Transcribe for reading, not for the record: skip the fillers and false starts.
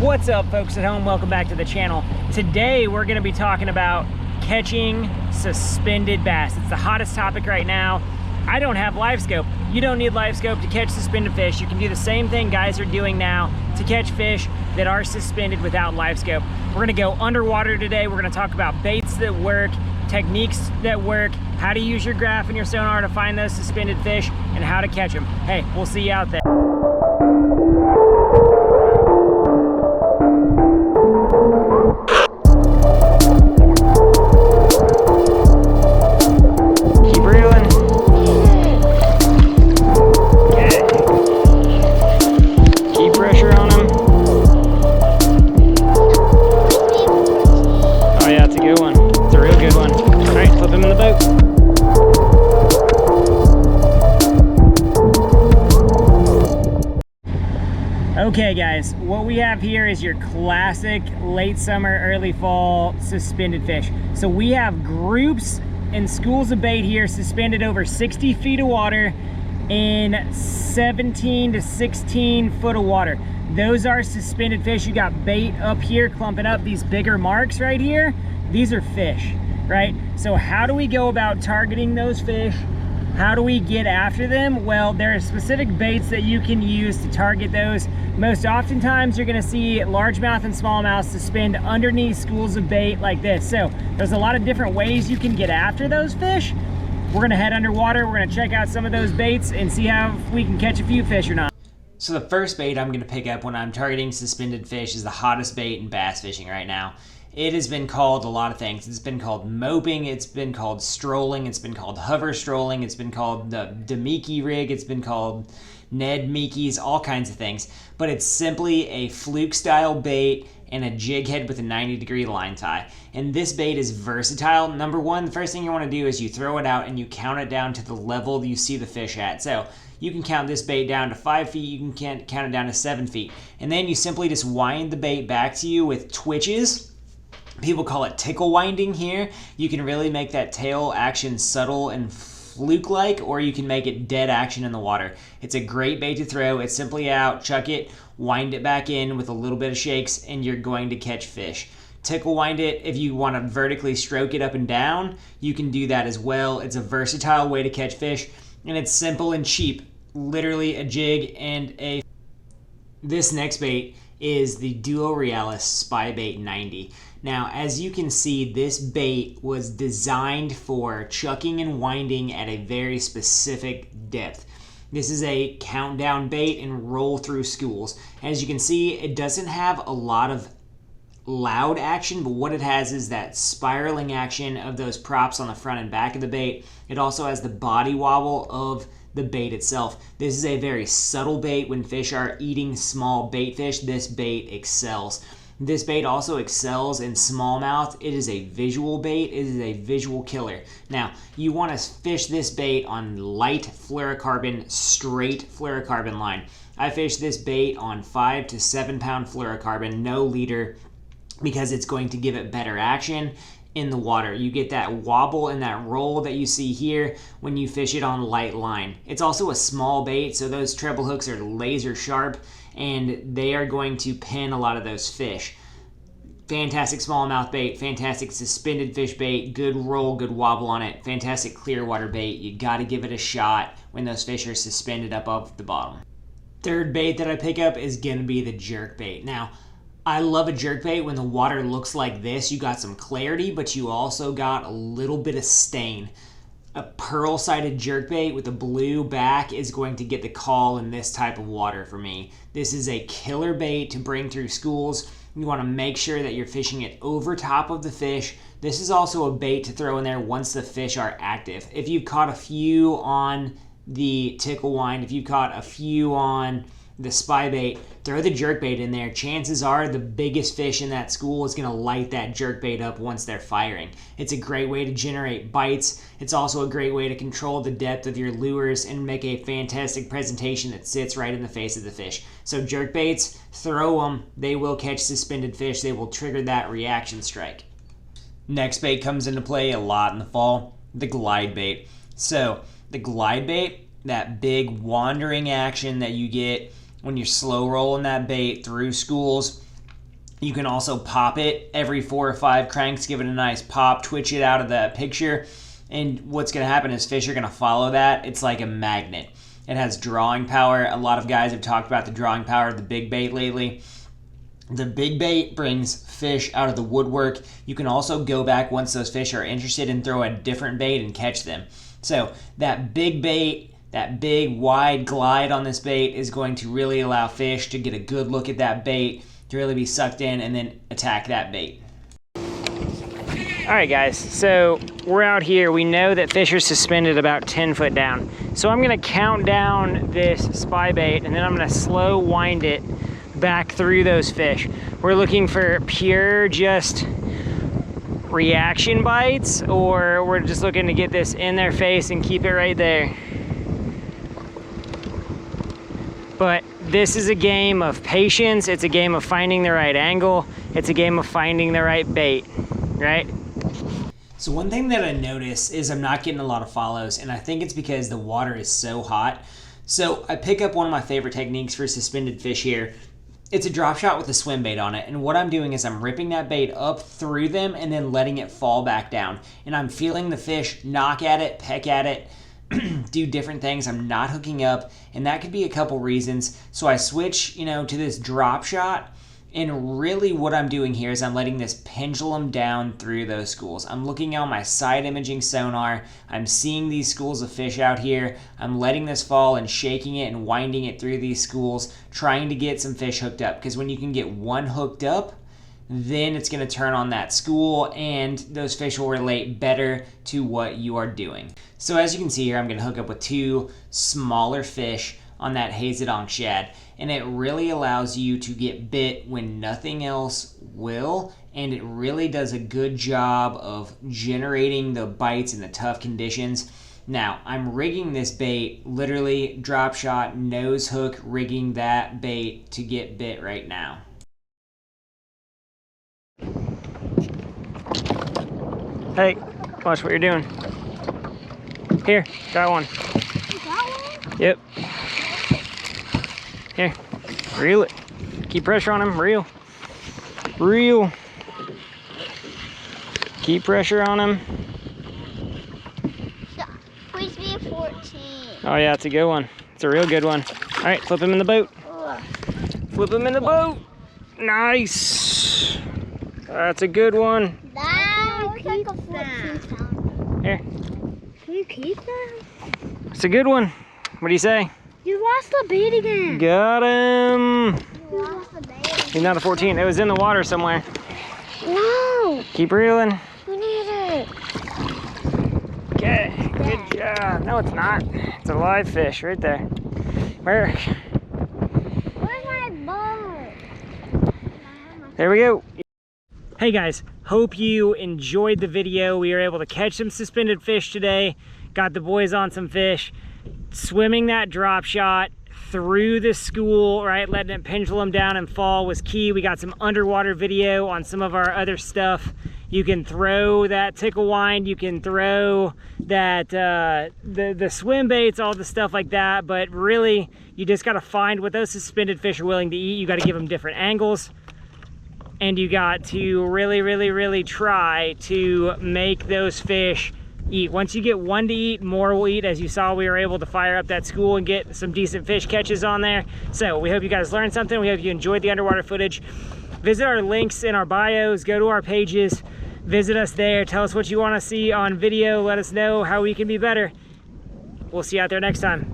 What's up, folks at home? Welcome back to the channel. Today we're going to be talking about catching suspended bass. It's the hottest topic right now. I don't have live scope. You don't need live scope to catch suspended fish. You can do the same thing guys are doing now to catch fish that are suspended without live scope. We're going to go underwater today. We're going to talk about baits that work, techniques that work, how to use your graph and your sonar to find those suspended fish, and how to catch them. Hey, we'll see you out there. Okay guys, what we have here is your classic late summer, early fall suspended fish. So we have groups and schools of bait here suspended over 60 feet of water in 17 to 16 foot of water. Those are suspended fish. You got bait up here clumping up, these bigger marks right here. These are fish, right? So how do we go about targeting those fish? How do we get after them? Well, there are specific baits that you can use to target those. Most oftentimes you're gonna see largemouth and smallmouth suspend underneath schools of bait like this. So there's a lot of different ways you can get after those fish. We're gonna head underwater, we're gonna check out some of those baits and see how we can catch a few fish or not. So the first bait I'm gonna pick up when I'm targeting suspended fish is the hottest bait in bass fishing right now. It has been called a lot of things. It's been called moping, it's been called strolling, it's been called hover strolling, it's been called the Damiki Rig, it's been called Ned Mickey's, all kinds of things. But it's simply a fluke style bait and a jig head with a 90-degree line tie. And this bait is versatile. Number one, the first thing you want to do is you throw it out and you count it down to the level you see the fish at. So you can count this bait down to 5 feet, you can count it down to 7 feet. And then you simply just wind the bait back to you with twitches. People call it tickle winding here. You can really make that tail action subtle and fluke-like, or you can make it dead action in the water. It's a great bait to throw. It's simply out, chuck it, wind it back in with a little bit of shakes, and you're going to catch fish. Tickle wind it, if you want to vertically stroke it up and down, you can do that as well. It's a versatile way to catch fish, and it's simple and cheap. Literally a jig and a... This next bait is the Duo Realis Spy Bait 90. Now, as you can see, this bait was designed for chucking and winding at a very specific depth. This is a countdown bait and roll through schools. As you can see, it doesn't have a lot of loud action, but what it has is that spiraling action of those props on the front and back of the bait. It also has the body wobble of the bait itself. This is a very subtle bait. When fish are eating small bait fish, this bait excels. This bait also excels in smallmouth. It is a visual bait. It is a visual killer. Now, you want to fish this bait on light fluorocarbon, straight fluorocarbon line. I fish this bait on 5 to 7 pound fluorocarbon, no leader, because it's going to give it better action in the water. You get that wobble and that roll that you see here when you fish it on light line. It's also a small bait, so those treble hooks are laser sharp and they are going to pin a lot of those fish. Fantastic smallmouth bait, fantastic suspended fish bait, good roll, good wobble on it, fantastic clear water bait. You got to give it a shot when those fish are suspended up off the bottom. Third bait that I pick up is going to be the jerk bait. Now, I love a jerk bait when the water looks like this. You got some clarity, but you also got a little bit of stain. A pearl-sided jerkbait with a blue back is going to get the call in this type of water for me. This is a killer bait to bring through schools. You want to make sure that you're fishing it over top of the fish. This is also a bait to throw in there once the fish are active. If you've caught a few on the tickle wind, if you've caught a few on the spy bait, throw the jerk bait in there. Chances are the biggest fish in that school is going to light that jerk bait up once they're firing. It's a great way to generate bites. It's also a great way to control the depth of your lures and make a fantastic presentation that sits right in the face of the fish. So jerk baits, throw them. They will catch suspended fish. They will trigger that reaction strike. Next bait comes into play a lot in the fall, the glide bait. So the glide bait, that big wandering action that you get when you're slow rolling that bait through schools, You can also pop it every 4 or 5 cranks, give it a nice pop, twitch it out of the picture. And what's going to happen is fish are going to follow that. It's like a magnet. It has drawing power. A lot of guys have talked about the drawing power of the big bait lately. The big bait brings fish out of the woodwork. You can also go back once those fish are interested and throw a different bait and catch them. So that big bait, that big wide glide on this bait is going to really allow fish to get a good look at that bait, to really be sucked in and then attack that bait. All right guys, so we're out here. We know that fish are suspended about 10 foot down. So I'm gonna count down this spy bait and then I'm gonna slow wind it back through those fish. We're looking for pure just reaction bites, or we're just looking to get this in their face and keep it right there. But this is a game of patience. It's a game of finding the right angle. It's a game of finding the right bait, right? So one thing that I notice is I'm not getting a lot of follows, and I think it's because the water is so hot. So I pick up one of my favorite techniques for suspended fish here. It's a drop shot with a swim bait on it, and what I'm doing is I'm ripping that bait up through them and then letting it fall back down. And I'm feeling the fish knock at it, peck at it, do different things. I'm not hooking up, and that could be a couple reasons. So I switch, to this drop shot, and really what I'm doing here is I'm letting this pendulum down through those schools. I'm looking on my side imaging sonar. I'm seeing these schools of fish out here. I'm letting this fall and shaking it and winding it through these schools, trying to get some fish hooked up. Because when you can get one hooked up, then it's going to turn on that school and those fish will relate better to what you are doing. So as you can see here, I'm going to hook up with 2 smaller fish on that Hazedong shad, and it really allows you to get bit when nothing else will, and it really does a good job of generating the bites in the tough conditions. Now, I'm rigging this bait, literally drop shot, nose hook, rigging that bait to get bit right now. Hey, watch what you're doing. Here, got one. You got one? Yep. Here, reel it. Keep pressure on him, reel. Reel. Keep pressure on him. Please be a 14. Oh yeah, it's a good one. It's a real good one. All right, flip him in the boat. Ugh. Flip him in the boat. Nice. That's a good one. That looks like a 14-pounder. Here. Can you keep that? It's a good one. What do you say? You lost the bait again. Got him. You lost the bait. He's not a 14. It was in the water somewhere. No. Keep reeling. You need it. Okay, good job. No, it's not. It's a live fish right there. Where? Where's my boat? There we go. Hey guys, hope you enjoyed the video. We were able to catch some suspended fish today. Got the boys on some fish. Swimming that drop shot through the school, right? Letting it pendulum down and fall was key. We got some underwater video on some of our other stuff. You can throw that tickle wind, you can throw that the swim baits, all the stuff like that, but really you just got to find what those suspended fish are willing to eat. You got to give them different angles, and you got to really try to make those fish eat. Once you get one to eat, more will eat. As you saw, we were able to fire up that school and get some decent fish catches on there. So we hope you guys learned something. We hope you enjoyed the underwater footage. Visit our links in our bios, go to our pages, visit us there, tell us what you want to see on video, let us know how we can be better. We'll see you out there next time.